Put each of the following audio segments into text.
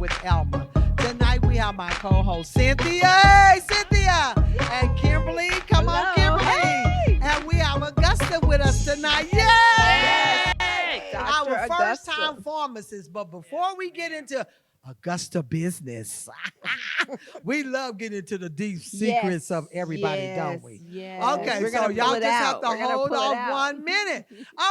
with Elma. Tonight we have my co-host Cynthia. Hey, Cynthia! And Kimberly. Come on, Hello. Kimberly. Hey. And we have Augusta with us tonight. Yay! Yes. Dr. Our Augusta. first-time pharmacist. But before we get into Augusta business, we love getting into the deep secrets of everybody, don't we? Yes. Okay, We're so gonna y'all pull it just have out. to We're gonna hold pull it off out. 1 minute.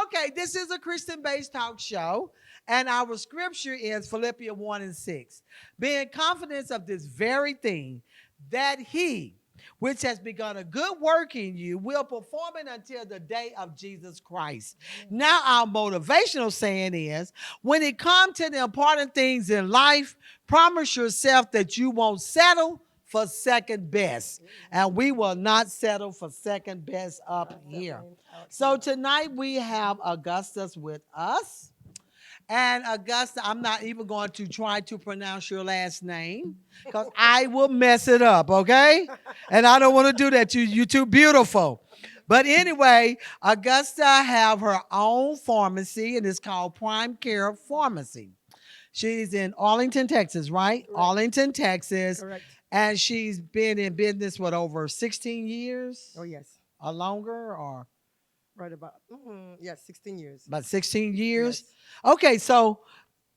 Okay, this is a Christian-based talk show, and our scripture is Philippians 1:6. Being confident of this very thing, that he, which has begun a good work in you, will perform it until the day of Jesus Christ. Now, our motivational saying is, when it comes to the important things in life, promise yourself that you won't settle for second best. And we will not settle for second best up here. So tonight we have Augustus with us. And Augusta, I'm not even going to try to pronounce your last name because I will mess it up, okay? And I don't want to do that to you. You're too beautiful. But anyway, Augusta have her own pharmacy, and it's called PrimeCare Pharmacy. She's in Arlington, Texas, right? Correct. Arlington, Texas. Correct. And she's been in business, what, over 16 years? Oh, yes. Or longer, or Right about, yes, 16 years. about 16 years? Yes. Okay, so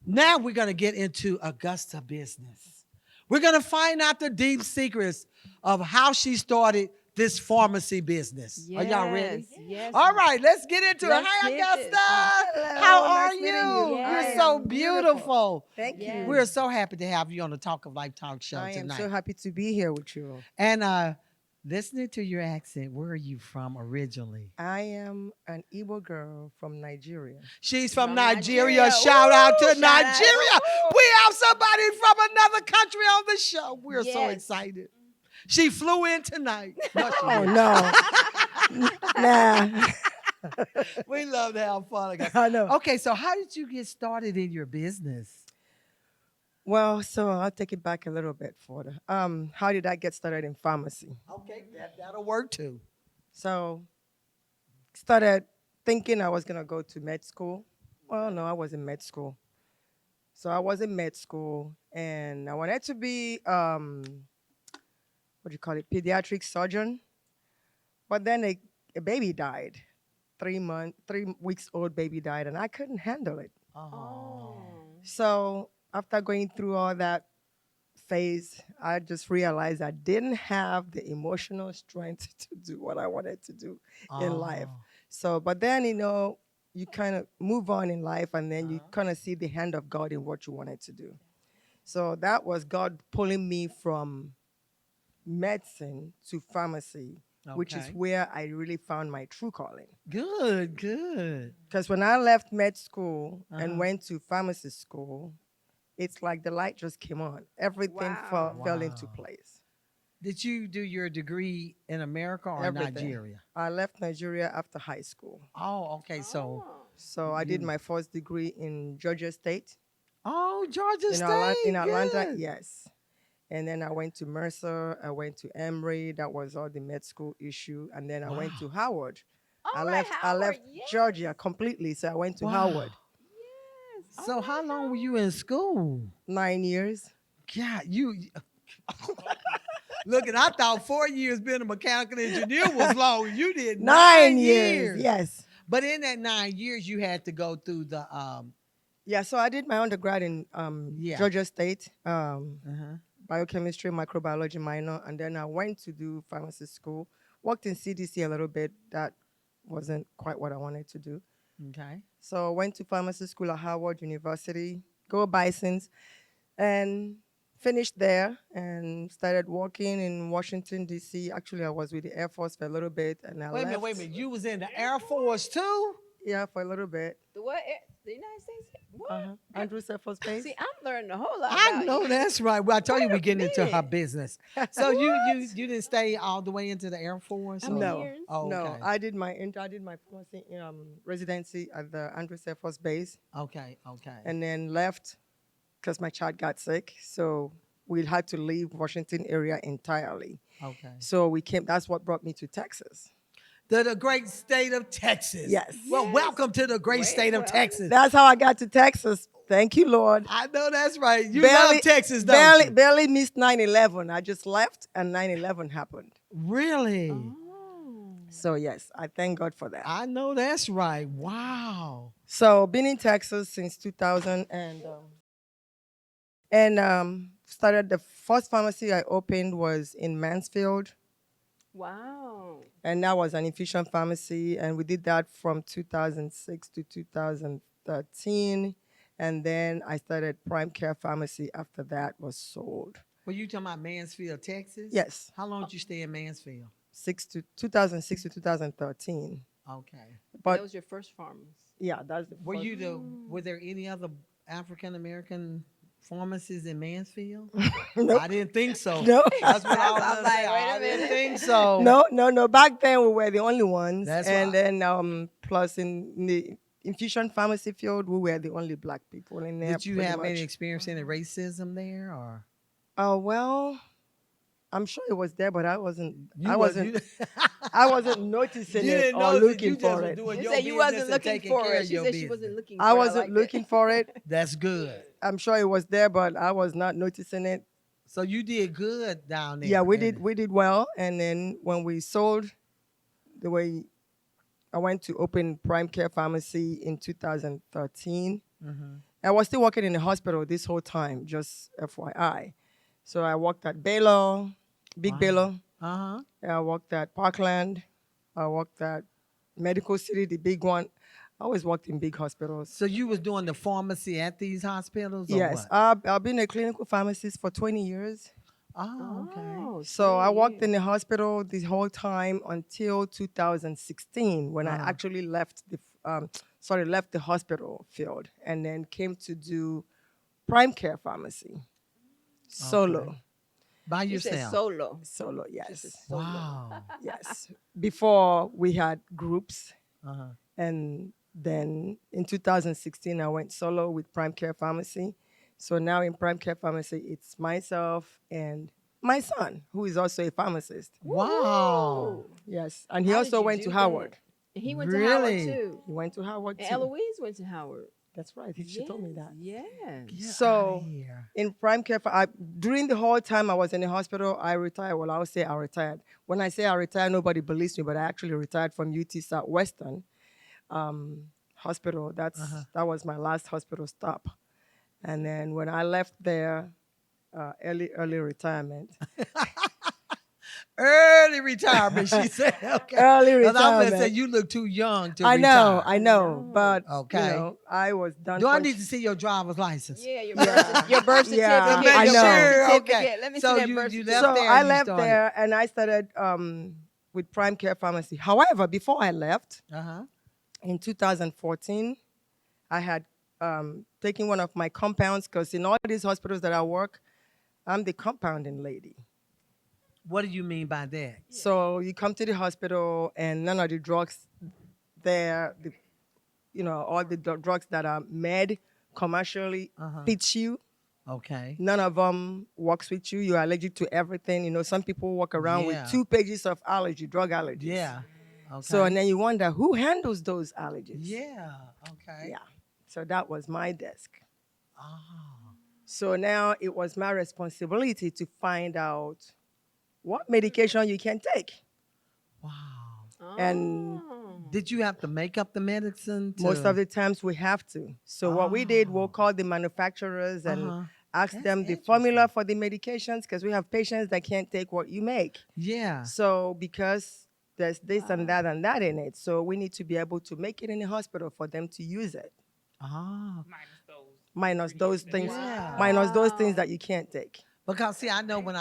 now we're going to get into Augusta business. We're going to find out the deep secrets of how she started this pharmacy business. Are y'all ready? Yes. All right, let's get into it. Let's Hi, get Augusta. this. Hello, How nice are meeting you? you. You're Yes. so Beautiful. beautiful. Thank Yes. you. We're so happy to have you on the Talk of Life Talk Show I am tonight. so happy to be here with you. And listening to your accent, where are you from originally? I am an Igbo girl from Nigeria. She's from From Nigeria. Nigeria. Shout out to Woo! Shout out. Nigeria. We have somebody from another country on the show. We're so Yes. excited. She flew in tonight. No, she Oh, didn't. no. Nah. We love to have fun. Augusta. I know. Okay, so how did you get started in your business? Well, so I'll take it back a little bit further. How did I get started in pharmacy? Okay, that'll work too. So, started thinking I was going to go to med school. Well, no, I was in med school. So I was in med school, and I wanted to be, what do you call it, pediatric surgeon. But then a baby died. 3 weeks old baby died, and I couldn't handle it. Oh. So after going through all that phase, I just realized I didn't have the emotional strength to do what I wanted to do in life. So, but then, you kind of move on in life, and then you kind of see the hand of God in what you wanted to do. So that was God pulling me from medicine to pharmacy, which is Okay. where I really found my true calling. Good, good. Because when I left med school Uh-huh. and went to pharmacy school, it's like the light just came on. Everything Wow. fell into Wow. place. Did you do your degree in America or Everything. Nigeria? I left Nigeria after high school. Oh, okay. So, So I did You- my first degree in Georgia State. Georgia In, State. in Atlanta, good. yes. And then I went to Mercer. I went to Emory. That was all the med school issue. And then I went to Howard. I left Georgia completely. So I went to Wow. Howard. So, how long were you in school? 9 years. God, you. Look, and I thought 4 years being a mechanical engineer was long. You did 9 years. Yes. But in that 9 years, you had to go through the Yeah, so I did my undergrad in Yeah. Georgia State, uh-huh. biochemistry, microbiology minor, and then I went to do pharmacy school. Worked in CDC a little bit. That wasn't quite what I wanted to do. Okay. So I went to pharmacy school at Howard University, go Bisons, and finished there and started working in Washington, D.C. Actually, I was with the Air Force for a little bit, and I Wait a left. minute. You was in the Air Force too? Yeah, for a little bit. The what? The United States? What? Andrews Air Force Base. See, I'm learning a whole lot. I about know you. that's right. Well, I told you we getting into her minute. business. So you didn't stay all the way into the Air Force? How or- many No, years? Oh, no. okay. I did my pharmacy residency at the Andrews Air Force Base, Okay. and then left because my child got sick. So we had to leave Washington area entirely. Okay. So we came. That's what brought me to Texas. the great state of Texas. Yes. Well, Yes. welcome to the great state of Well, Texas. That's how I got to Texas. Thank you, Lord. I know that's right. You love Texas, don't barely, you? barely missed 9/11. I just left and 9/11 happened. Really? Oh. So yes, I thank God for that. I know that's right. Wow. So been in Texas since 2000 and started the first pharmacy I opened was in Mansfield, Wow. and that was an infusion pharmacy, and we did that from 2006 to 2013, and then I started PrimeCare Pharmacy after that was sold. Were you talking about Mansfield, Texas? Yes, How long did you stay in Mansfield? 2006 to 2013. Okay. That But was your first pharmacy. yeah, that's the Were first. you the? Were there any other African American pharmacies in Mansfield? Nope. I didn't think so. No. That's what I was I'm gonna like, say. wait a I didn't minute. think so. No. Back then we were the only ones, That's and right. then plus in the infusion pharmacy field, we were the only black people in there. Did you pretty have any much. experience any racism there, or Oh well, I'm sure it was there, but I wasn't. you I was- wasn't. you- I wasn't noticing You it didn't or notice it, looking you just for was it. doing She your said you business wasn't and looking taking for care it. of She your said she business. wasn't looking for I it. wasn't like looking for it. That's good. I'm sure it was there, but I was not noticing it. So you did good down there. Yeah, we and- did. We did well, and then when we sold, the way I went to open PrimeCare Pharmacy in 2013. Mhm. I was still working in the hospital this whole time, just FYI. So I worked at Baylor, Big Wow. Baylor. Uh-huh. I worked at Parkland. I worked at Medical City, the big one. I always worked in big hospitals. So you was doing the pharmacy at these hospitals, or Yes, what? I've been a clinical pharmacist for 20 years. Oh, okay. Oh, So I 20 worked years. in the hospital the whole time until 2016 when I Uh-huh. actually left the hospital field and then came to do PrimeCare Pharmacy solo. Okay. By You said yourself. solo. Solo, Just a yes. solo. Wow. Yes. Before we had groups, Uh-huh. and then in 2016 I went solo with PrimeCare Pharmacy. So now in PrimeCare Pharmacy, it's myself and my son, who is also a pharmacist. Wow. Yes, and he How also did you went to do Howard. that? And he went to Howard Really? too. He went to Howard And too. Eloise went to Howard. That's right. She told me that. Yes. Get So- outta here. In PrimeCare, during the whole time I was in the hospital, I retired. Well, I would say I retired. When I say I retired, nobody believes me, but I actually retired from UT Southwestern Hospital. That was my last hospital stop. And then when I left there, early retirement. Early retirement, she said. Okay. Early 'Cause I'm gonna say retirement. you look too young to I know, retire. I know, know. but Okay. I was done. Do I for- need to see your driver's license? Yeah, your birth certificate. Yeah, To I make know. sure. Birth Okay. certificate. Let me So see that you- birth you certificate. left So there I and you left started. there and I started with PrimeCare Pharmacy. However, before I left, Uh-huh. in 2014, I had taken one of my compounds because in all these hospitals that I work, I'm the compounding lady. What do you mean by that? So you come to the hospital and none of the drugs there, all the drugs that are made commercially fits you. Okay. None of them works with you. You're allergic to everything. Some people walk around Yeah. with 2 pages of drug allergies. Yeah. Okay. So and then you wonder who handles those allergies. Yeah. Okay. Yeah. So that was my desk. Oh. So now it was my responsibility to find out what medication you can take. Wow. And Oh. Did you have to make up the medicine? most of the times we have to. So what we did, we'll Oh. call the manufacturers and Uh-huh. ask That's them the formula for the medications because we have patients that can't take what you make. Yeah. So because there's this and that in it, so we need to be able to make it in the hospital for them to use it. Oh. Minus those things, Wow. minus those things that you can't take. Because see, I know when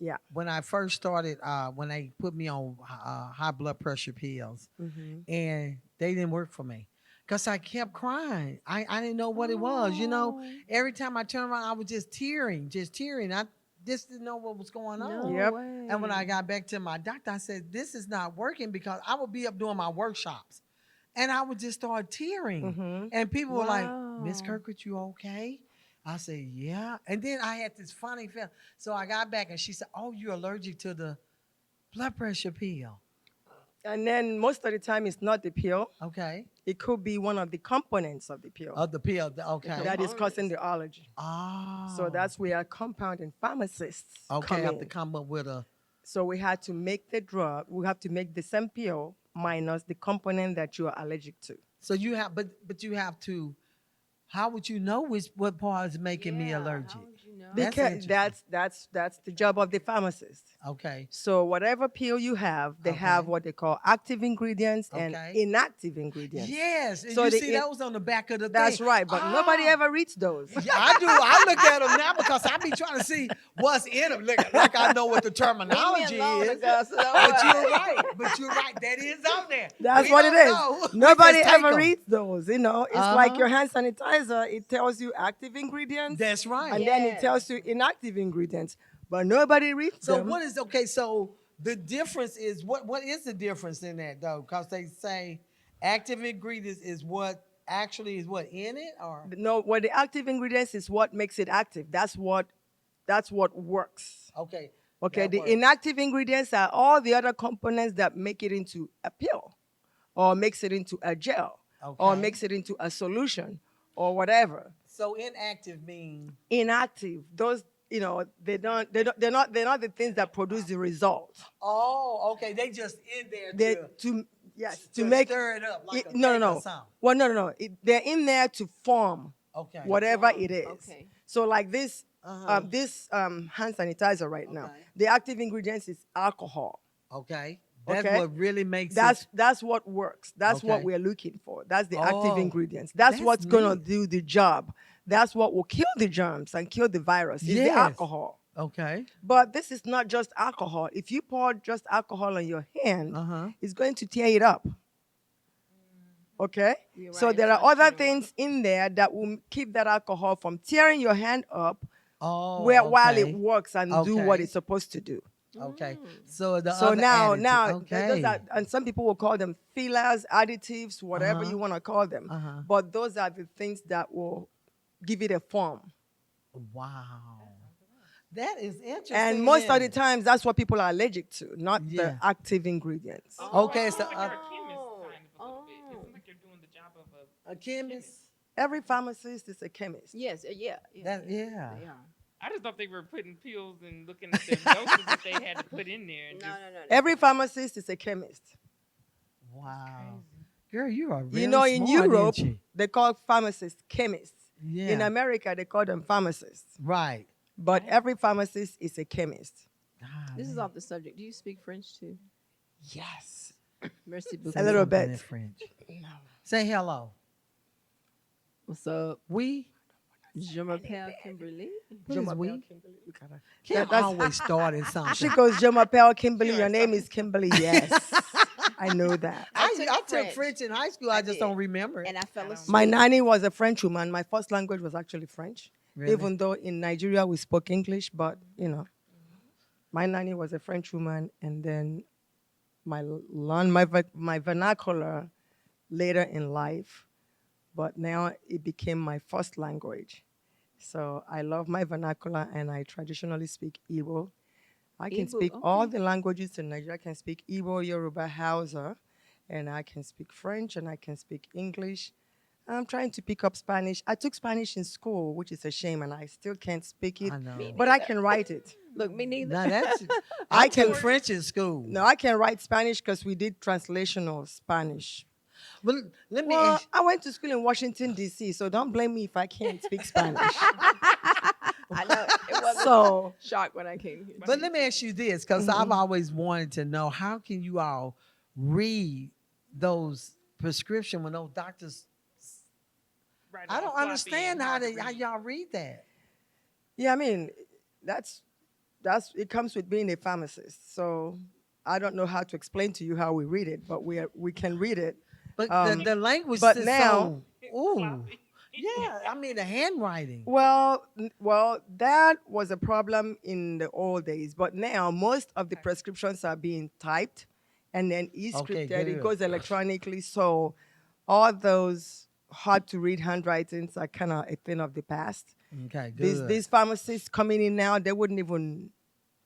Yeah. when I first started, when they put me on high blood pressure pills, and they didn't work for me, because I kept crying. I didn't know what it was. Every time I turned around, I was just tearing. I just didn't know what was going on. No Yep. way. And when I got back to my doctor, I said, this is not working, because I would be up doing my workshops and I would just start tearing. And people were like, Miss Wow. Kirkwood, you okay? I said, yeah. And then I had this funny feeling. So I got back and she said, oh, you're allergic to the blood pressure pill. And then most of the time, it's not the pill. Okay. It could be one of the components of the pill Of the pill. Okay. that is causing components. the allergy. Oh. So that's where compounding pharmacists okay. come Have to in. come up with a. So we had to make the drug. We have to make the same pill minus the component that you are allergic to. So you have, but you have to. How would you know what part is making me allergic? How would you know? That's Because interesting. that's the job of the pharmacist. Okay. So whatever pill you have, they have Okay. what they call active ingredients and Okay. inactive ingredients. Yes. And So you the see those on the back of the That's thing. right, but nobody Ah. ever reads those. Yeah, I do. I look at them now because I be trying to see what's in them. Like I know what the terminology is. But you're right. But you're right. That is on there. That's We what it don't is. know. We Nobody just take ever 'em. reads those. You know, it's like Uh-huh. your hand sanitizer. It tells you active ingredients, That's right. and then it Yes. tells you inactive ingredients. But nobody reads So them. what is okay? So the difference is what is the difference in that though? Because they say active ingredients is what actually is what in it or No, what the active ingredients is what makes it active. That's what works. okay. Okay, that the works. inactive ingredients are all the other components that make it into a pill, or makes it into a gel, or Okay. makes it into a solution, or whatever. So inactive mean Inactive, those they're not the things that produce the result. oh okay they just in there They're to to make stir it up like a no cake no or no. something. Well, no. They're in there to form Okay. whatever it is. Okay. So like this Uh-huh. hand sanitizer right now, Okay. the active ingredients is alcohol. Okay. That's Okay. what really makes That's what works. That's what Okay. we're looking for. That's the active Oh, ingredients. That's that's what's gonna neat. do the job. That's what will kill the germs and kill the virus. Is the Yes. alcohol. okay. But this is not just alcohol. If you pour just alcohol on your hand, Uh-huh. it's going to tear it up. Okay? You're So right, there it's are not other pure. things in there that will keep that alcohol from tearing your hand up Oh while okay. it works and do what Okay. it's supposed to do. Okay. So the So other now, additive- those okay. are, and some people will call them fillers, additives, whatever Uh-huh. you want to call them. Uh-huh. But those are the things that will give it a form. Wow. That is interesting. And most of the isn't it? times, that's what people are allergic to, not Yeah. the active ingredients. Okay, so Like you're a chemist, kind of a little bit. Oh. It's like you're doing the job of a. a chemist. Every pharmacist is a chemist. Yes, yeah. That yeah. They are. I just thought they were putting pills and looking at the doses that they had to put in there. And No. Every pharmacist is a chemist. Wow. Girl, you are really You know, in smart, Europe, ain't you? they call pharmacists chemists. Yeah. In America, they call them pharmacists. right. But every pharmacist is a chemist. This is off the subject. Do you speak French too? Yes. Merci beaucoup. A little Something bit. in French. Say hello. What's up? We. Je m'appelle Kimberly. What Je is m'appelle we? Kimberly. You gotta- Kim that's- always starting She something. goes, Je m'appelle Kimberly. Your name is Kimberly. Yes. I know that. I took took French. French in high school. I just did. don't remember it. And I fell asleep. My nanny was a French woman. My first language was actually French. Really? Even though in Nigeria we spoke English, but my nanny was a French woman, and then my vernacular later in life, but now it became my first language. So I love my vernacular, and I traditionally speak Igbo. I can Igbo, speak all okay. the languages in Nigeria. I can speak Igbo, Yoruba, Hausa, and I can speak French, and I can speak English. I'm trying to pick up Spanish. I took Spanish in school, which is a shame, and I still can't speak it, I know. but I can write it. Look, me neither. Now that's. I I took can- French in school. No, I can write Spanish because we did translational Spanish. But let me Well, ask. I went to school in Washington, D.C., so don't blame me if I can't speak Spanish. I know. It wasn't So, shock when I came here. But let me ask you this, because I've always wanted to know how can you all read those prescription when those doctors? right I all don't floppy understand and how hard to they how read. y'all read that. yeah, I mean, that's it comes with being a pharmacist. So, I don't know how to explain to you how we read it, but we can read it. But the language but is now- so ooh. Yeah, I mean the handwriting. Well, that was a problem in the old days, but now most of the prescriptions are being typed and then Okay, e-scripted. It good. goes electronically, so all those hard to read handwritings are kind of a thing of the past. Okay, good. These pharmacists coming in now, they wouldn't even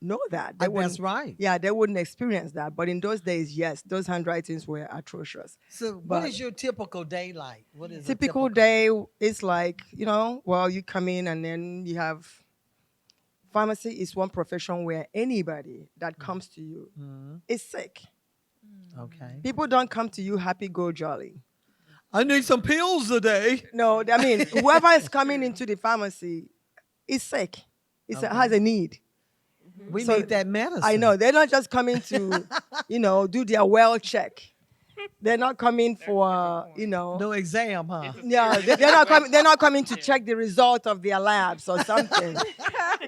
know that. They wouldn't, That's right. yeah, they wouldn't experience that. But in those days, yes, those handwritings were atrocious. So, what But is your typical day like? What is a typical day is like, well, you come in and then you have pharmacy is one profession where anybody that comes to you is sick. Okay. People don't come to you happy, go jolly. I need some pills today. No, I mean, whoever is coming into the pharmacy is sick. Has a need. We So, need that medicine. I know. They're not just coming to, do their well check. They're not coming for, No exam, huh? yeah, they're not coming to check the result of their labs or something.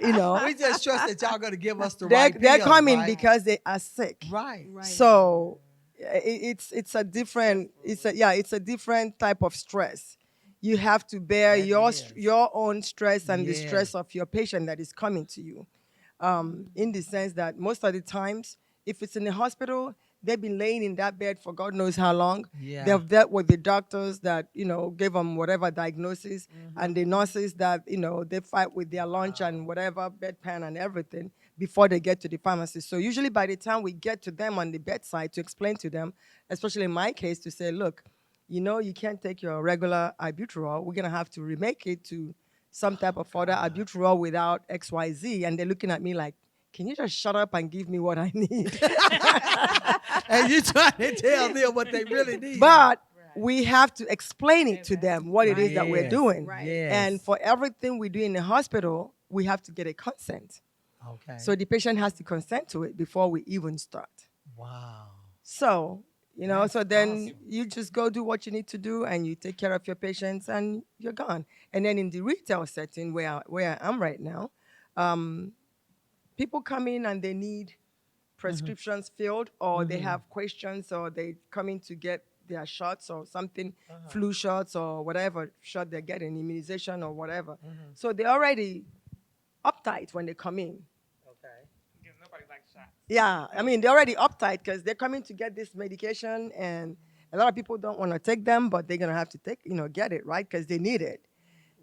We just trust that y'all going to give us the They're, right they're pills, coming right? because they are sick. Right. Right. So it's a different type of stress. You have to bear That your is. your own stress and the Yes. stress of your patient that is coming to you. In the sense that most of the times, if it's in the hospital, they've been laying in that bed for God knows how long. Yeah. They've dealt with the doctors that, gave them whatever diagnosis, and the nurses that, they fight with their lunch and whatever, bedpan and everything before they get to the pharmacy. So usually by the time we get to them on the bedside to explain to them, especially in my case, to say, look, you can't take your regular albuterol. We're going to have to remake it to some type of other albuterol without XYZ. And they're looking at me like, can you just shut up and give me what I need? And you trying to tell them what they really need. But we have to explain it to them what it is that we're Yes. doing. Right. Yes. And for everything we do in the hospital, we have to get a consent. Okay. So the patient has to consent to it before we even start. Wow. So, That's so then awesome. you just go do what you need to do and you take care of your patients and you're gone. And then in the retail setting where I am right now, people come in and they need prescriptions filled, or they have questions, or they come in to get their shots or something, flu shots or whatever shot they're getting, immunization or whatever. So they're already uptight when they come in. Okay. Yeah, nobody likes shots. Yeah, I mean, they're already uptight because they're coming to get this medication, and a lot of people don't want to take them, but they're going to have to get it, right? Because they need it.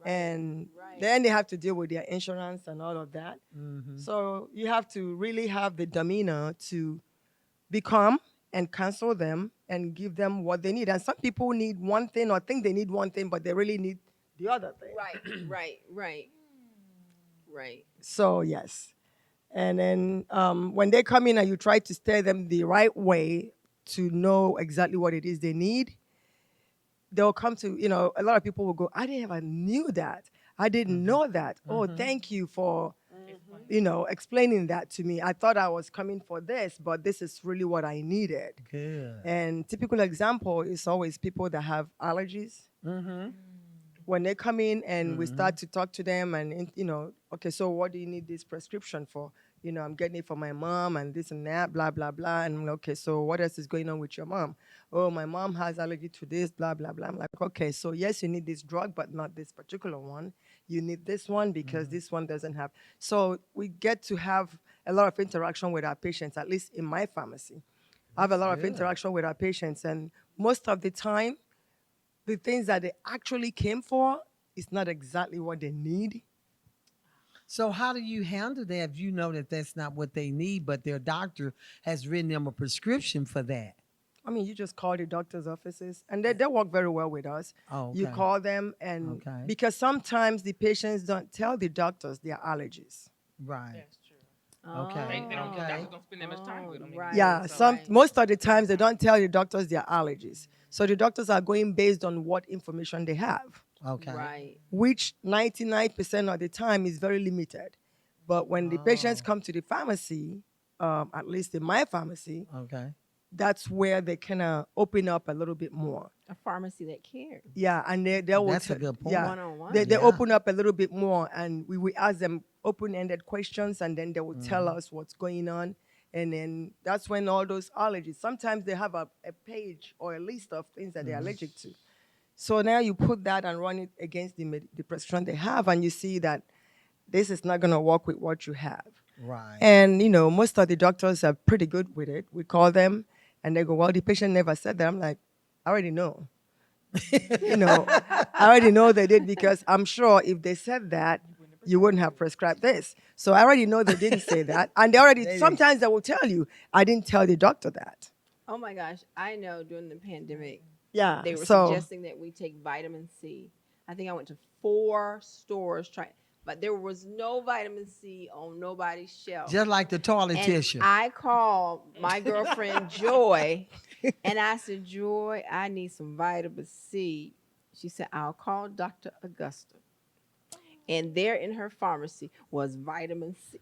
And then they have to deal with their insurance and all of that. So you have to really have the demeanor to be calm and counsel them and give them what they need. And some people need one thing or think they need one thing, but they really need the other thing. Right. So, yes. And then when they come in and you try to steer them the right way to know exactly what it is they need, they'll come to, a lot of people will go, I didn't ever knew that. I didn't know that. Oh, thank you for, explaining that to me. I thought I was coming for this, but this is really what I needed. Good. And typical example is always people that have allergies. When they come in and we start to talk to them and, okay, so what do you need this prescription for? I'm getting it for my mom and this and that, blah, blah, blah. And I'm like, okay, so what else is going on with your mom? Oh, my mom has allergy to this, blah, blah, blah. I'm like, okay, so yes, you need this drug, but not this particular one. You need this one because this one doesn't have. So we get to have a lot of interaction with our patients, at least in my pharmacy. I have a lot of interaction with our patients, and most of the time, the things that they actually came for is not exactly what they need. So how do you handle that if you know that that's not what they need, but their doctor has written them a prescription for that? I mean, you just call the doctor's offices, and they work very well with us. Oh, okay. You call them, and Okay. because sometimes the patients don't tell the doctors their allergies. Right. That's true. Okay. They don't, Okay. doctors don't spend that much time with them. Right. Yeah, most of the times they don't tell the doctors their allergies. So the doctors are going based on what information they have, Okay. Right. which 99% of the time is very limited. But when the patients come to the pharmacy, at least in my pharmacy, Okay. that's where they kind of open up a little bit more. A pharmacy that cares. Yeah, and they will. That's a good point. Yeah, One-on-one. they Yeah. open up a little bit more, and we ask them open-ended questions, and then they will tell us what's going on. And then that's when all those allergies, sometimes they have a page or a list of things that they're allergic to. So now you put that and run it against the prescription they have, and you see that this is not going to work with what you have. Right. And, most of the doctors are pretty good with it. We call them, and they go, well, the patient never said that. I'm like, I already know. I already know they did, because I'm sure if they said that, you wouldn't have prescribed this. So I already know they didn't say that. And they already, They sometimes they will tell you, I didn't tell the doctor that. Oh my gosh, I know during the pandemic, Yeah. they were so, suggesting that we take vitamin C. I think I went to 4 stores trying, but there was no vitamin C on nobody's shelf. Just like the toilet And tissue. I called my girlfriend Joy, and I said, Joy, I need some vitamin C. She said, I'll call Dr. Augusta. And there in her pharmacy was vitamin C.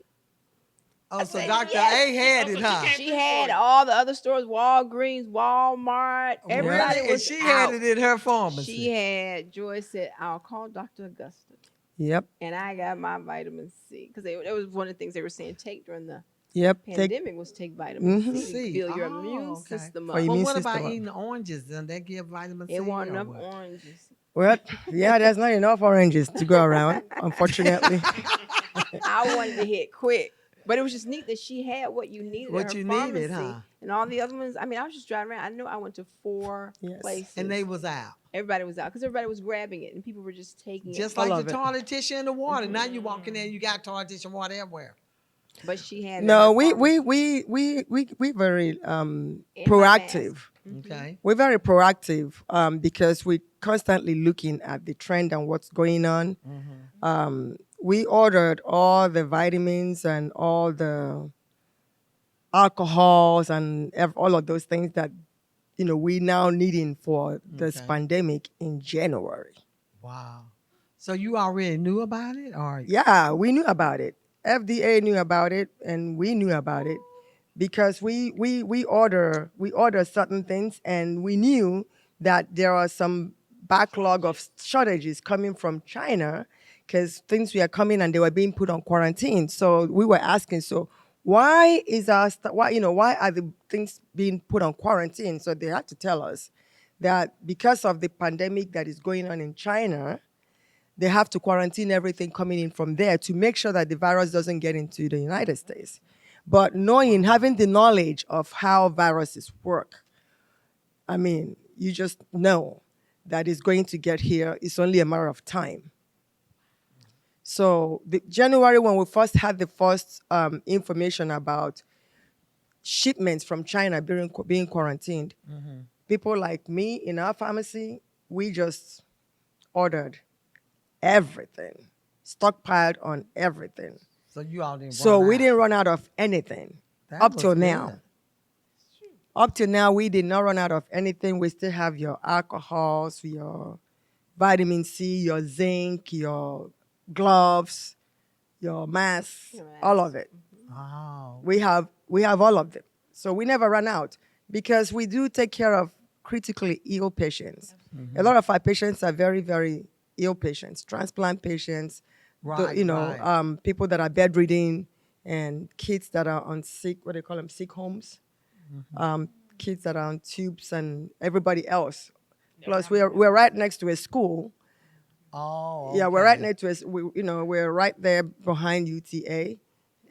Oh, so said, Dr. yes. A had Oh, it, so huh? she She had all the other stores, Walgreens, Walmart, everybody Really? And was she out. had it in her pharmacy. She had, Joy said, I'll call Dr. Augusta. yep. And I got my vitamin C. Because it was one of the things they were saying, take during the Yep. Take, pandemic was take vitamin Mhm. C C. to build your Oh, immune okay. system For up. your But immune what system about up. eating oranges? Doesn't that give vitamin C? It wasn't or enough what? oranges. well, yeah, there's not enough oranges to go around, unfortunately. I wanted to hit quick. But it was just neat that she had what you needed What at her you pharmacy. needed, huh? And all the other ones, I mean, I was just driving around. I knew I went to 4 Yes. places. And they was out. Everybody was out because everybody was grabbing it and people were just taking Just it. All like of the it. toilet tissue and the water. Now you walk in there, you got toilet tissue and water everywhere. But she had it No, in her pharmacy. we very And my proactive. Okay. We're very proactive because we're constantly looking at the trend and what's going on. We ordered all the vitamins and all the alcohols and all of those things that we now needing for this Okay. pandemic in January. Wow. So you already knew about it, or Yeah, we knew about it. FDA knew about it, and we knew about it because we order certain things, and we knew that there are some backlog of shortages coming from China because things were coming and they were being put on quarantine. So we were asking, so why is why are the things being put on quarantine? So they had to tell us that because of the pandemic that is going on in China, they have to quarantine everything coming in from there to make sure that the virus doesn't get into the United States. But having the knowledge of how viruses work, I mean, you just know that it's going to get here. It's only a matter of time. So January, when we first had the first information about shipments from China being quarantined, people like me in our pharmacy, we just ordered everything, stockpiled on everything. so you all didn't. So run we out. didn't run out of anything That up was till good. now. Up till now, we did not run out of anything. We still have your alcohols, your vitamin C, your zinc, your gloves, your masks, Your all masks. of it. Oh. We have all of them. So we never run out because we do take care of critically ill patients. A lot of our patients are very, very ill patients, transplant patients, Right, people that are bedridden and kids that are on what do they call them, sick homes, kids that are on tubes and everybody else. Plus, we're right next to a school. Oh. Yeah, we're right okay. next to us. We're right there behind UTA,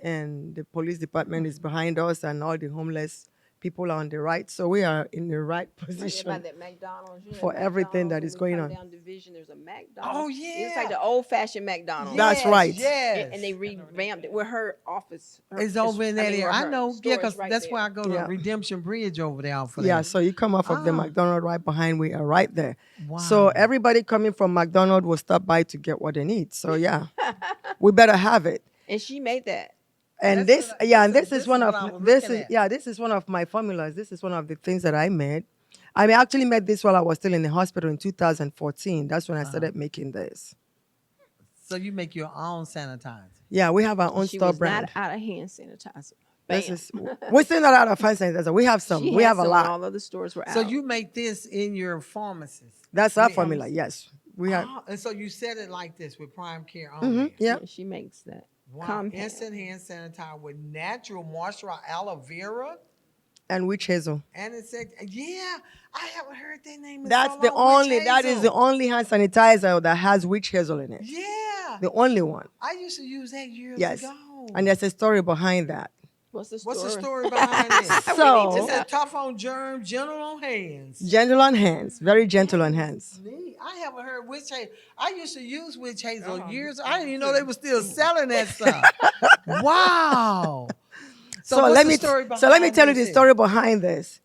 and the police department is behind us, and all the homeless people are on the right. So we are in the right Right there by position. that McDonald's. You know for that everything that McDonald's, is when we going come on. Down Division, there's a McDonald's. Oh, It's yeah. like the old-fashioned McDonald's. That's right. Yes. And they revamped it. Where her office It's over in that area. where I her know. store Yeah, is because right that's there. where I go to Yeah. Redemption Bridge over there for Yeah, that. so you come off of the Ah. McDonald's right behind, we are right there. Wow. So everybody coming from McDonald's will stop by to get what they need. So yeah, we better have it. And she made that. And That's this, what I- yeah, and this this is is one what of I was this looking is at. yeah, this is one of my formulas. This is one of the things that I made. I mean, I actually made this while I was still in the hospital in 2014. That's when I started making this. So you make your own sanitizer. Yeah, we have our own She store was brand. not out of hand sanitizer. This Bam. is we're still not out of hand sanitizer. We have some. She We had have a some, lot. All other stores were out. So you make this in your pharmacies. That's our Yeah. formula. Yes, we have. Oh, and so you said it like this with PrimeCare on Mhm, there. yeah. she makes that. Wow. Compound. Instant hand sanitizer with natural moisture aloe vera. And witch hazel. And it said, yeah, I haven't heard that name in That's so the long. only. Witch That is the hazel. only hand sanitizer that has witch hazel in it. Yeah. The only one. I used to use that years Yes. ago. And there's a story behind that. What's the story? What's the story behind this? So- It said tough on germs, gentle on hands. Gentle on hands, very gentle on hands. Neat. I haven't heard witch hazel. I used to use witch hazel Uh-huh. years. I didn't even know they were still selling that stuff. Wow. So what's let the me story so let me behind tell you this the here? story behind this.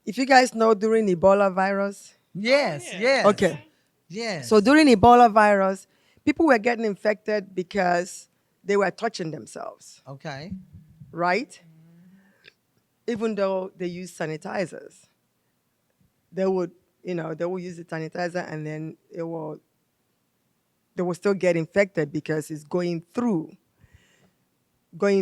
If you guys know during Ebola virus, Yes, yeah. yes. okay. Yes. So during Ebola virus, people were getting infected because they were touching themselves, Okay. right? Even though they use sanitizers, they would use the sanitizer and then they will still get infected because it's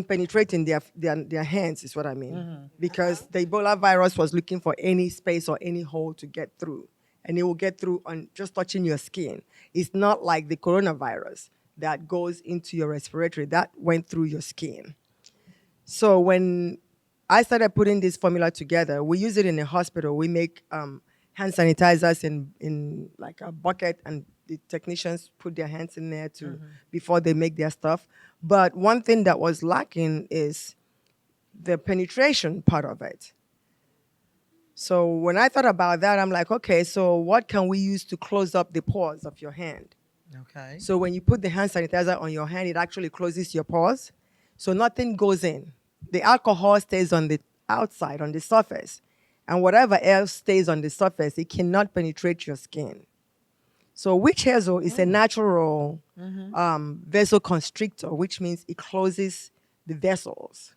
penetrating their hands is what I mean. Because the Ebola virus was looking for any space or any hole to get through. And it will get through on just touching your skin. It's not like the coronavirus that goes into your respiratory. That went through your skin. So when I started putting this formula together, we use it in the hospital. We make hand sanitizers in like a bucket, and the technicians put their hands in there before they make their stuff. But one thing that was lacking is the penetration part of it. So when I thought about that, I'm like, okay, so what can we use to close up the pores of your hand? Okay. So when you put the hand sanitizer on your hand, it actually closes your pores. So nothing goes in. The alcohol stays on the outside, on the surface. And whatever else stays on the surface, it cannot penetrate your skin. So witch hazel is a natural vasoconstrictor, which means it closes the vessels.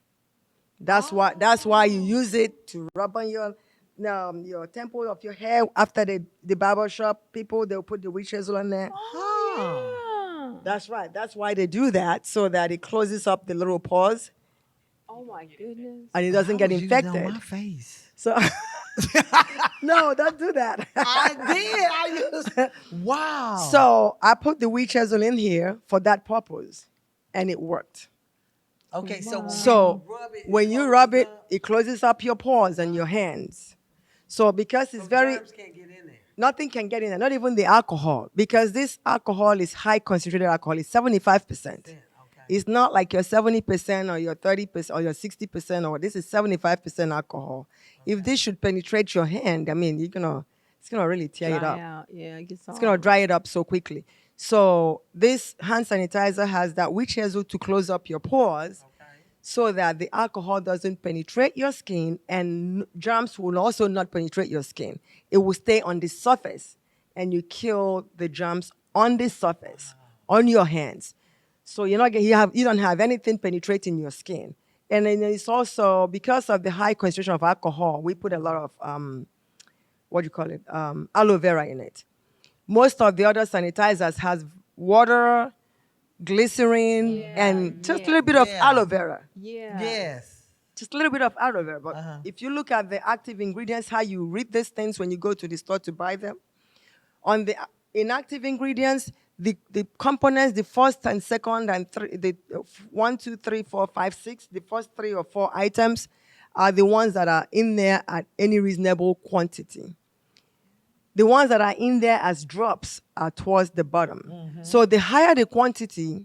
That's why you use it to rub on your temple of your hair. After the barber shop, people, they'll put the witch hazel on there. Huh. That's right. That's why they do that, so that it closes up the little pores Oh my goodness. and it doesn't get I was using it infected. on my face. So no, don't do that. I used. Wow. So I put the witch hazel in here for that purpose, and it worked. okay, so So when you rub it, up, it closes up your pores and your hands. So because it's very, germs can't get in there. nothing can get in there, not even the alcohol, because this alcohol is high concentrated alcohol. It's 75%. Okay. It's not like your 70% or your 30% or your 60%, or this is 75% alcohol. If this should penetrate your hand, I mean, it's gonna really tear it Dry up. out. Yeah, it gets It's gonna dry it up so quickly. So this hand sanitizer has that witch hazel to close up your pores, so that the alcohol doesn't penetrate your skin, and germs will also not penetrate your skin. It will stay on the surface, and you kill the germs on the surface, on your hands. So you don't have anything penetrating your skin. And then it's also because of the high concentration of alcohol, we put a lot of aloe vera in it. Most of the other sanitizers has water, glycerin, and just a little bit of aloe vera. Yeah. Yes. Just a little bit of aloe vera. But if you look at the active ingredients, how you read these things when you go to the store to buy them, on the inactive ingredients, the components, the first and second and the 1, 2, 3, 4, 5, 6, the first 3 or 4 items are the ones that are in there at any reasonable quantity. The ones that are in there as drops are towards the bottom. So the higher the quantity,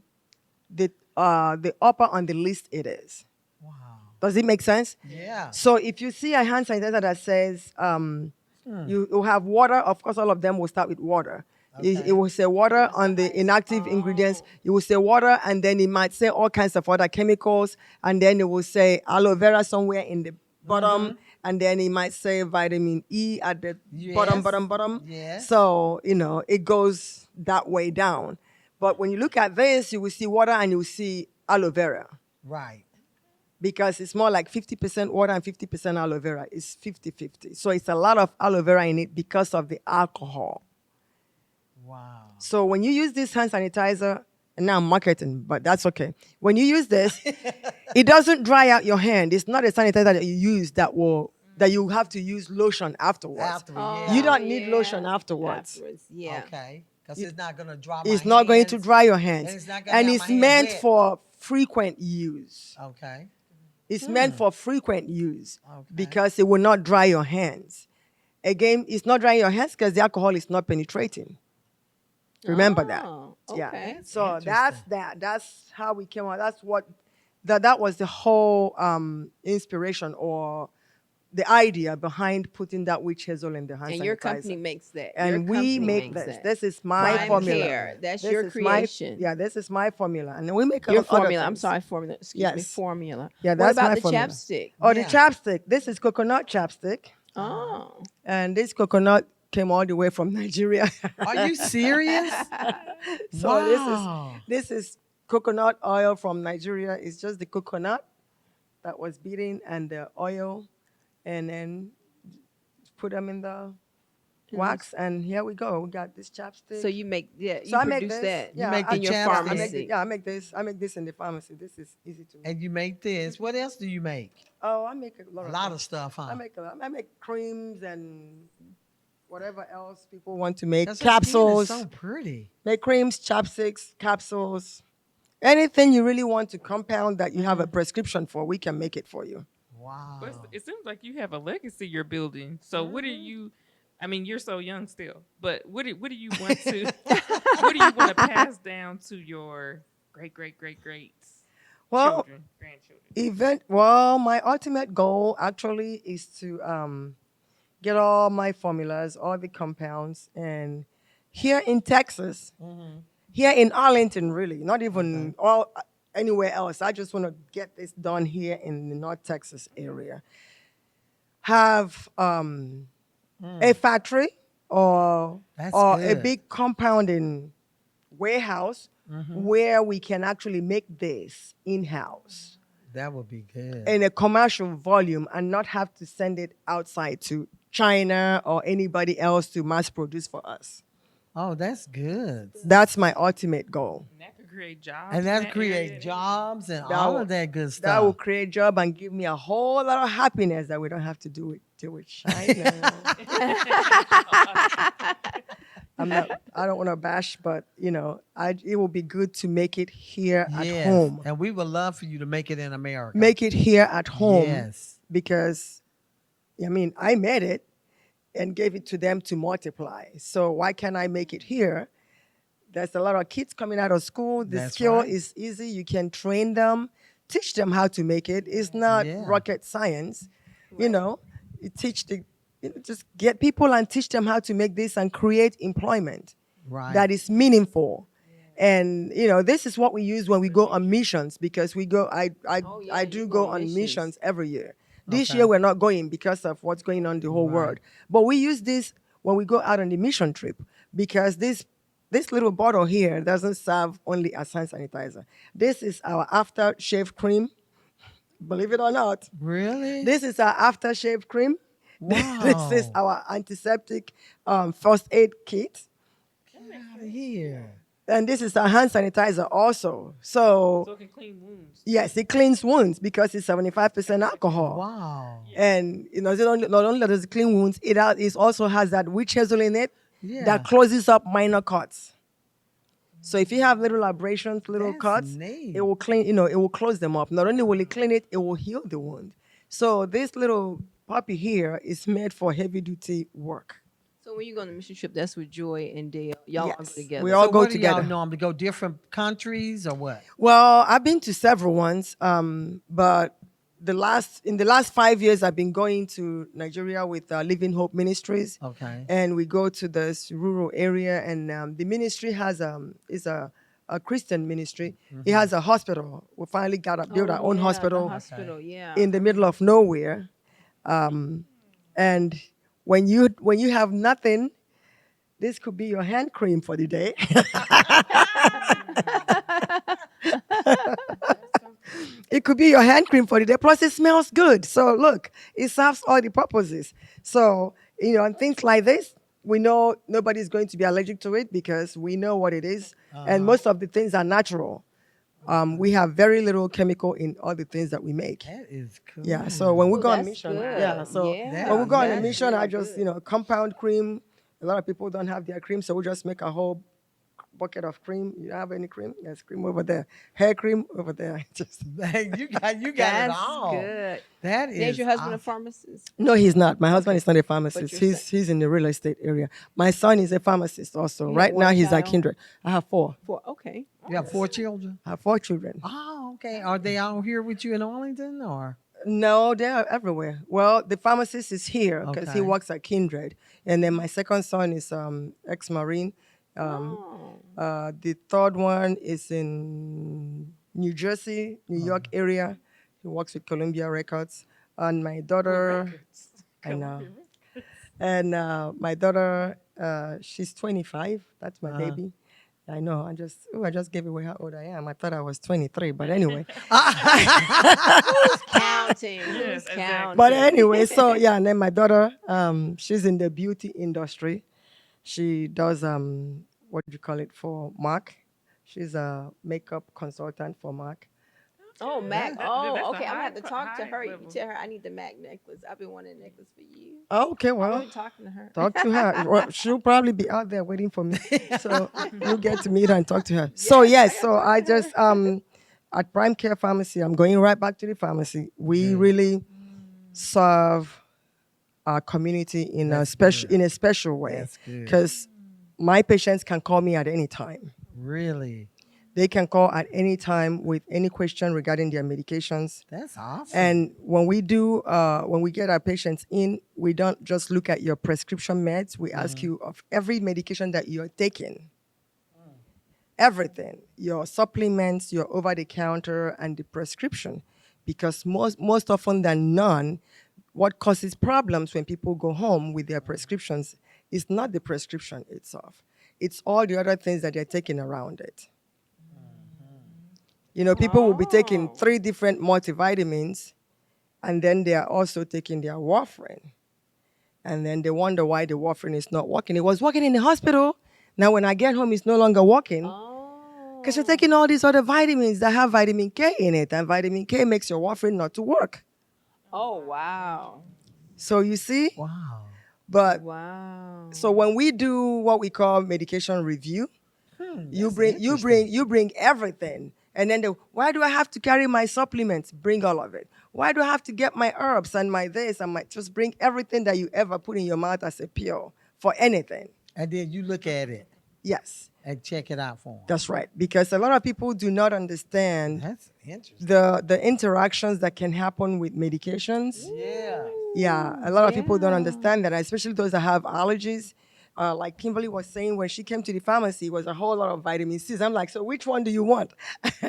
the upper on the list it is. Wow. Does it make sense? Yeah. So if you see a hand sanitizer that says you have water, of course all of them will start with water. It will say water on the inactive ingredients. It will say water, and then it might say all kinds of other chemicals, and then it will say aloe vera somewhere in the bottom, and then it might say vitamin E at the bottom. Yes. So, it goes that way down. But when you look at this, you will see water and you will see aloe vera, Right. because it's more like 50% water and 50% aloe vera. It's 50-50. So it's a lot of aloe vera in it because of the alcohol. Wow. So when you use this hand sanitizer, and now I'm marketing, but that's okay. When you use this, it doesn't dry out your hand. It's not a sanitizer that you use that you have to use lotion afterwards. You don't need lotion afterwards. Yeah. Okay. Because it's not going to dry my It's not going to hands. dry your hands. And it's not gonna And have it's my hands meant wet. for frequent use. Okay. It's meant for frequent use Okay. because it will not dry your hands. Again, it's not drying your hands because the alcohol is not penetrating. Remember that. Oh, Yeah. okay. So that's that. That's how we came out. That's what that was the whole inspiration or the idea behind putting that witch hazel in the hand And sanitizer. your company makes that. And your we company make makes this. that. This is my Prime formula. Care. That's This your is creation. This is my formula. And then we make Your other formula. I'm things. sorry, formula. Excuse me, Yes. formula. Yeah, What that's about my the formula. chapstick? Oh, the Yeah. chapstick. This is coconut chapstick. Oh. And this coconut came all the way from Nigeria. Are you serious? So Wow. this is coconut oil from Nigeria. It's just the coconut that was beaten and the oil, and then put them in the wax. And here we go. We got this chapstick. So you make you So I make produce this. that Yeah, make the in your chapstick. pharmacy. I make this. I make this in the pharmacy. This is easy to make. And you make this. What else do you make? Oh, I make a A lot lot of of stuff, huh? I make creams and whatever else people want to make. That's your skin is Capsules. so pretty. Make creams, chapsticks, capsules. Anything you really want to compound that you have a prescription for, we can make it for you. Wow. But it seems like you have a legacy you're building. So what do you? I mean, you're so young still. But what do you want to? What do you want to pass down to your greats? Well, Grandchildren. my ultimate goal actually is to get all my formulas, all the compounds, and here in Texas, here in Arlington, really, not even all anywhere else. I just want to get this done here in the North Texas area. Have a factory or That's a good. big compounding warehouse where we can actually make this in-house That would be good. in a commercial volume and not have to send it outside to China or anybody else to mass produce for us. Oh, that's good. That's my ultimate goal. And that could create jobs. And in that that create area. jobs and That all will- of that good stuff. That will create job and give me a whole lot of happiness that we don't have to deal with China. I don't want to bash, but it will be good to make it here at Yes. home. And we would love for you to make it in America. Make it here at home. Yes. Because, I made it and gave it to them to multiply. So why can't I make it here? There's a lot of kids coming out of school. The That's skill right. is easy. You can train them, teach them how to make it. It's not Yeah. rocket science. You teach just get people and teach them how to make this and create employment Right. that is meaningful. And this is what we use when we go on missions, because we go. I do you go go on on missions. missions every year. This Okay. year we're not going because of what's going on in the whole world. But we use this when we go out on the mission trip, because this little bottle here doesn't serve only as hand sanitizer. This is our aftershave cream. Believe it or not, Really? this is our aftershave cream. Wow. This is our antiseptic first aid kit. Get out of here. And this is our hand sanitizer also. So, So it can clean wounds. yes, it cleans wounds because it's 75% alcohol. Wow. And not only does it clean wounds, it also has that witch hazel in it Yeah. that closes up minor cuts. So if you have little abrasions, little That's cuts, neat. it will clean. It will close them up. Not only will it clean it, it will heal the wound. So this little puppy here is made for heavy duty work. So when you go on the mission trip, that's with Joy and Dale. Y'all all go Yes. together. We all So go what do together. y'all normally go different countries or what? Well, I've been to several ones, but in the last 5 years, I've been going to Nigeria with Living Hope Ministries. Okay. And we go to this rural area, and the ministry is a Christian ministry. It has a hospital. We finally built our own the hospital hospital, yeah. in the middle of nowhere. And when you have nothing, this could be your hand cream for the day. It could be your hand cream for the day. Plus, it smells good. So look, it serves all the purposes. So and things like this, we know nobody's going to be allergic to it because we know what it is, and most of the things are natural. We have very little chemical in all the things that we make. That is cool. Yeah. So when we go on that's mission, good. yeah. So Yeah, when we go on a that's mission, I really just good. compound cream. A lot of people don't have their cream, so we just make a whole bucket of cream. You have any cream? Yes, cream over there. Hair cream over there. Just You got it That's all. good. That Now, is is your husband a awesome. pharmacist? no, he's not. My husband Okay. is not a But pharmacist. you're He's in the real estate area. My son is a pharmacist also. You have Right now, one he's at child? Kindred. I have four. Okay. You have 4 children. I have 4 children. Oh, okay. Are they all here with you in Arlington, or? No, they are everywhere. Well, the pharmacist is here because he Okay. works at Kindred, and then my second son is ex-marine. Um, Oh. the third one is in New Jersey, New York area. He works with Columbia Records, and my daughter, I know, and my daughter, she's 25. That's my baby. I know. I just gave away how old I am. I thought I was 23, but anyway. Who's counting? Who's Yes, exactly. counting? But anyway, so yeah, and then my daughter, she's in the beauty industry. She does what do you call it for Mark? She's a makeup consultant for Mark. Oh, Mac. That's Oh, a okay. I'm gonna have to talk to high her. You level. tell her I need the Mac necklace. I've been wanting a necklace for you. Oh, okay, I've well, been talking to her. talk to her. Well, she'll probably be out there waiting for me. So you'll get to meet her and talk to her. So yes, so I just at PrimeCare Pharmacy, I'm going right back to the pharmacy. We really serve our community in That's a special way. That's good. Because my patients can call me at any time. Really? They can call at any time with any question regarding their medications. That's awesome. And when we get our patients in, we don't just look at your prescription meds. We ask you of every medication that you're taking, everything, your supplements, your over-the-counter, and the prescription. Because most often than none, what causes problems when people go home with their prescriptions is not the prescription itself. It's all the other things that they're taking around it. You know, people will be taking 3 different multivitamins, and then they are also taking their warfarin. And then they wonder why the warfarin is not working. It was working in the hospital. Now when I get home, it's no longer working. Oh. Because you're taking all these other vitamins that have vitamin K in it, and vitamin K makes your warfarin not to work. Oh, wow. So you see? Wow. But Wow. so when we do what we call medication review, you bring everything. And then why do I have to carry my supplements? Bring all of it. Why do I have to get my herbs and my this and my, just bring everything that you ever put in your mouth as a pill for anything. And then you look at it Yes, and check it out for them. that's right. Because a lot of people do not understand That's interesting. the interactions that can happen with medications. Yeah. Yeah, a lot of people don't understand that, especially those that have allergies. Like Kimberly was saying, when she came to the pharmacy, it was a whole lot of vitamin C's. I'm like, so which one do you want?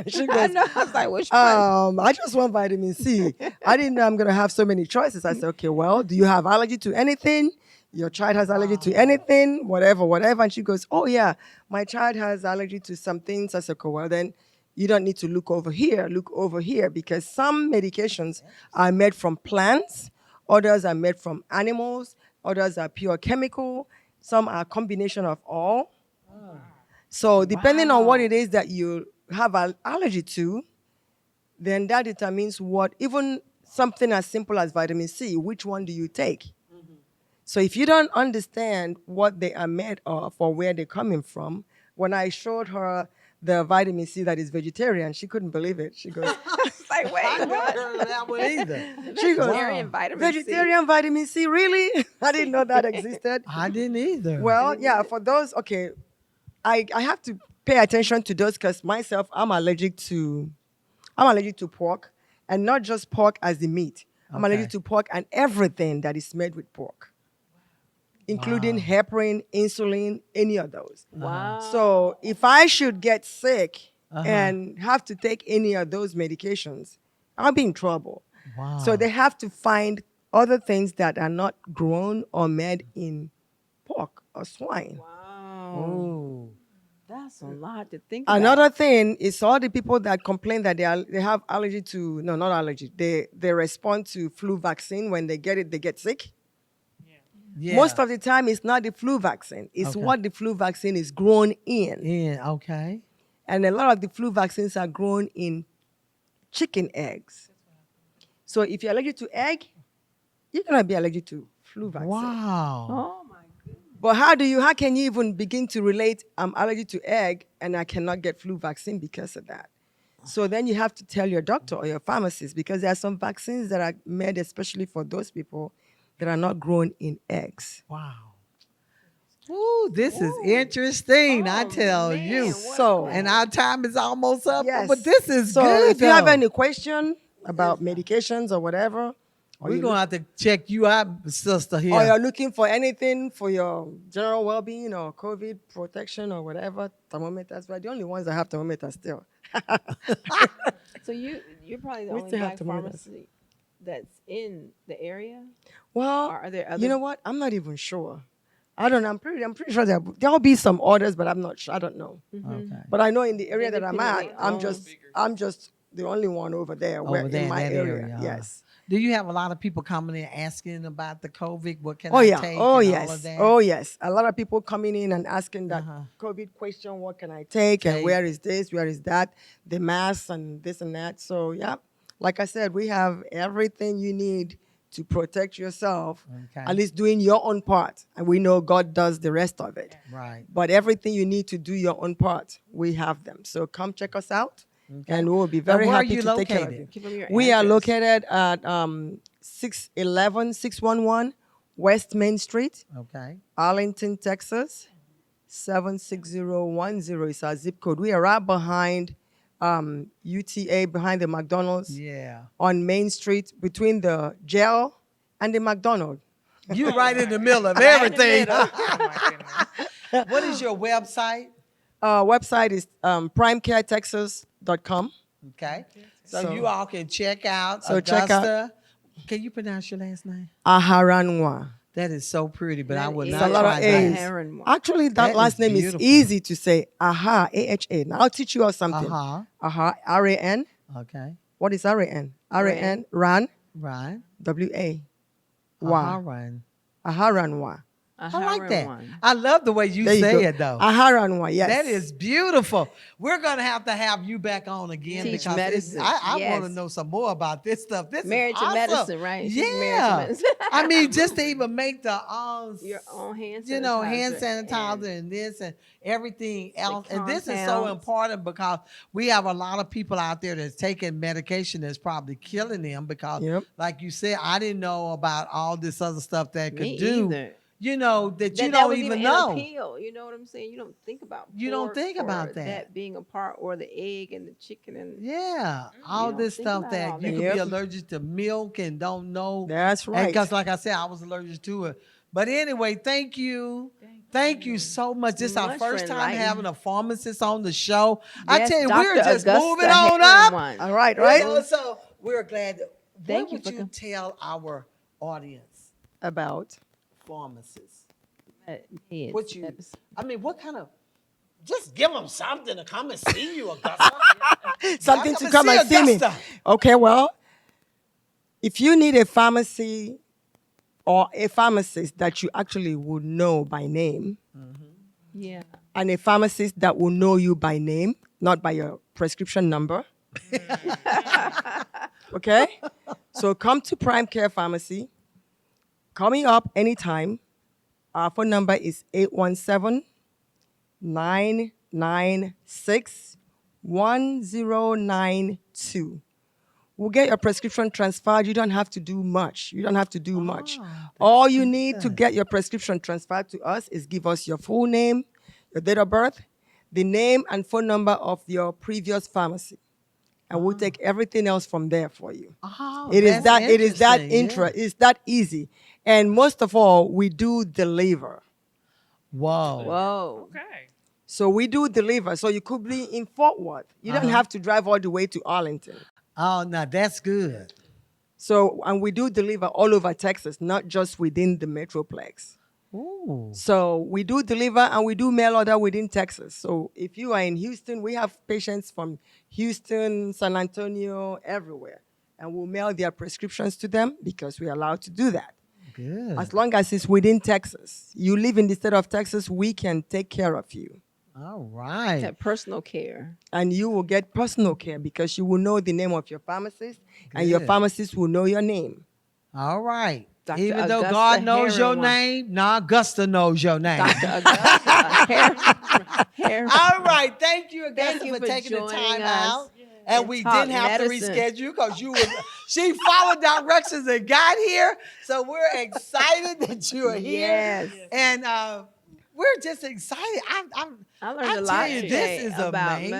She I goes, know. I was like, which one? I just want vitamin C. I didn't know I'm going to have so many choices. I said, okay, well, do you have allergy to anything? Your child has allergy to anything? Whatever. And she goes, oh, yeah, my child has allergy to some things. I said, okay, well, then you don't need to look over here. Look over here, because some medications are made from plants. Others are made from animals. Others are pure chemical. Some are a combination of all. So depending on what it is that you have an allergy to, then that determines what, even something as simple as vitamin C, which one do you take? So if you don't understand what they are made of or where they're coming from, when I showed her the vitamin C that is vegetarian, she couldn't believe it. She goes, Like, I wait, never what? heard of that one either. she goes, Vegetarian vitamin C. vegetarian vitamin C, really? I didn't know that existed. I didn't either. Well, yeah, for those, okay, I have to pay attention to those because myself, I'm allergic to pork, and not just pork as the meat. I'm allergic to pork and everything that is made with pork, including heparin, insulin, any of those. Wow. So if I should get sick and have to take any of those medications, I'll be in trouble. Wow. So they have to find other things that are not grown or made in pork or swine. Wow. Oh. That's a lot to think about. Another thing is all the people that complain that they have allergy to, no, not allergy, they respond to flu vaccine. When they get it, they get sick. Yeah. Most of the time, it's not the flu vaccine. It's Okay. what the flu vaccine is grown in. Yeah, okay. And a lot of the flu vaccines are grown in chicken eggs. So if you're allergic to egg, you're going to be allergic to flu vaccine. Wow. Oh my goodness. But how can you even begin to relate I'm allergic to egg and I cannot get flu vaccine because of that? So then you have to tell your doctor or your pharmacist because there are some vaccines that are made especially for those people that are not grown in eggs. Wow. Ooh, this is interesting, I Oh, tell man, you. what So- And our time is almost up, Yes. but this is so good. if you have though. any question about medications or whatever, or, We're you going to have to check you out, sister, or here. you're looking for anything for your general well-being or COVID protection or whatever, thermometers. We're the only ones that have thermometers still. So you're probably the We only still have black thermometers. pharmacy that's in the area. Well, Or are there other? you know what? I'm not even sure. I don't know. I'm pretty sure there'll be some orders, but I'm not sure. I don't know. Okay. But I know in the area that I'm at, Independently I'm just the only one over there. Over Where there in in my that area. area, huh? Yes. Do you have a lot of people coming in asking about the COVID? What can Oh I yeah. take? Oh and yes. All of that? Oh yes. A lot of people coming in and asking that Uh-huh. COVID question: What can I take? Take. And where is this? Where is that? The mask and this and that. So yeah, like I said, we have everything you need to protect yourself. Okay. At least doing your own part, and we know God does the rest of it. Right. But everything you need to do your own part, we have them. So come check us out, and we'll be very where are happy you to take care of located? you. Give them your We are address. located at 611 West Main Street, Okay. Arlington, Texas, 76010 is our zip code. We are right behind UTA, behind the McDonald's Yeah. on Main Street, between the jail and the McDonald's. You right in the middle of Right in the everything. middle. Oh my goodness. What is your website? Website is primecaretexas.com. Okay. So, So- you all can check out So Augusta. check out- Can you pronounce your last name? Aharanwa. That is so pretty, but I That would is not a lot of try A's. that. Aharanwa. Actually, that That last is name beautiful. is easy to say. Aha, A-H-A. Now, I'll teach you all something. Uh-huh. Aha, R-A-N. Okay. What is R-A-N? R-A-N, Ran, Right. W-A. Uh-huh, Wa. Ryan. Aharanwa. I like that. Aharanwa. I love the way you There you say go. it, though. Aharanwa, yes. That is beautiful. We're gonna have to have you back on again Teach because medicine. I want to Yes. know some more about this stuff. This Married is to awesome. medicine, right? She's married to Yeah. medicine. I mean, just to even make the Your own hand sanitizer. you know, hand and- sanitizer and this and everything else. And this is so compounds. important because we have a lot of people out there that's taking medication that's probably killing them because, Yep. like you said, I didn't know about all this other stuff that could Me do. either. You know, that you that don't was even an know. appeal, you know what I'm saying? You don't think about You don't pork think or about that. being a part, or the egg and the chicken and Yeah, all don't this think stuff about that all you that. could be Yep. allergic to milk and don't know. That's right. Because, like I said, I was allergic to it. But anyway, thank you. Thank you so much. This is our Much first for time enlightening. having a pharmacist on the show. I Yes, tell you, Dr. we're just Augusta moving on up. Aharanwa. All right, You right? know, so we're glad. Thank you what for would you tell our audience, About. pharmacists? Yes, What you? medicine. I mean, what kind of? Just give them something to come and see you, Augusta. Something Y'all to come and see me. Augusta. Okay, well, if you need a pharmacy or a pharmacist that you actually would know by name, Yeah. and a pharmacist that will know you by name, not by your prescription number. Okay? So come to PrimeCare Pharmacy. Call me up anytime. Our phone number is 817-996-1092. We'll get your prescription transferred. You don't have to do much. You don't have to do much. All you need to get your prescription transferred to us is give us your full name, your date of birth, the name and phone number of your previous pharmacy. And we'll take everything else from there for you. Oh, It is that's that interesting, yeah. it's that easy. And most of all, we do deliver. Whoa. Whoa. Okay. So we do deliver. So you could be in Fort Worth. You don't have to drive all the way to Arlington. Oh, now that's good. So, and we do deliver all over Texas, not just within the Metroplex. Ooh. So we do deliver and we do mail order within Texas. So if you are in Houston, we have patients from Houston, San Antonio, everywhere. And we'll mail their prescriptions to them because we're allowed to do that. Good. As long as it's within Texas. You live in the state of Texas, we can take care of you. All right. That personal care. And you will get personal care because you will know the name of your pharmacist and your Good. pharmacist will know your name. All right. Dr. Even though Augusta God knows your Aharanwa. name, nah, Augusta knows your name. Dr. Augusta Aharanwa. All right. Thank you, Augusta, Thank you for for taking the joining time us out. And and we talk didn't have medicine. to reschedule because she followed directions and got here. So we're excited that you are here. Yes. And we're just excited. I learned I a lot tell you, today this is about amazing.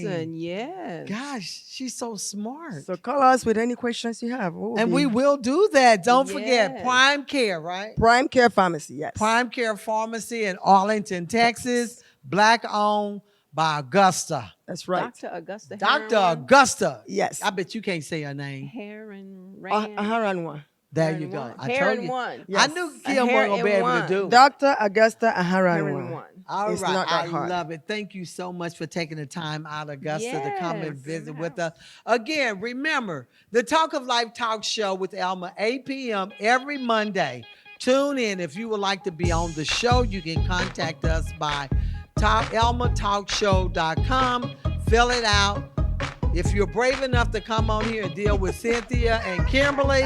medicine. Yes. Gosh, she's so smart. So call us with any questions you have. And we will do that. Don't forget Yes. PrimeCare, right? PrimeCare Pharmacy, yes. PrimeCare Pharmacy in Arlington, Texas. Black owned by Augusta. That's right. Dr. Augusta Dr. Aharanwa. Agusta. Yes. I bet you can't say her name. Aharanwa. There you go. I told you. One. Yes. I knew Kim wasn't going to be able to do it. Dr. Augusta Aharanwa. One. All It's right. not that I hard. love it. Thank you so much for taking the time out, Augusta, to come and Yes. visit with us. Again, remember, the Talk of Life talk show with Elma, 8 p.m. every Monday. Tune in. If you would like to be on the show, you can contact us by elmatalkshow.com. Fill it out. If you're brave enough to come on here and deal with Cynthia and Kimberly,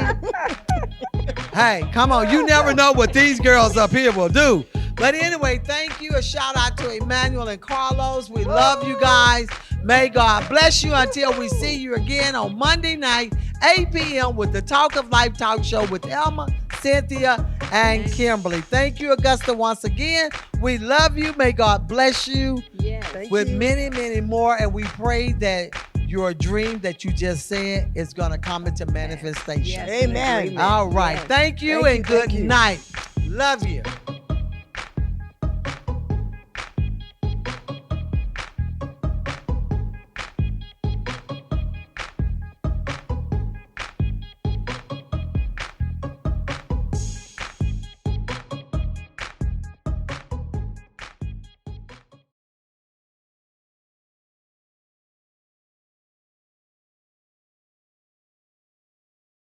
hey, come on. You never know what these girls up here will do. But anyway, thank you. A shout out to Emmanuel and Carlos. We love you guys. May God bless you until we see you again on Monday night, 8 p.m. with the Talk of Life talk show with Elma, Cynthia, and Kimberly. Thank you, Augusta, once again. We love you. May God bless you Yes. with many, many more. And we pray that your dream that you just said is going to come into manifestation. Yes, in Amen. agreement. All right. Yes. Thank you Thank and you, good thank you. night. Love you.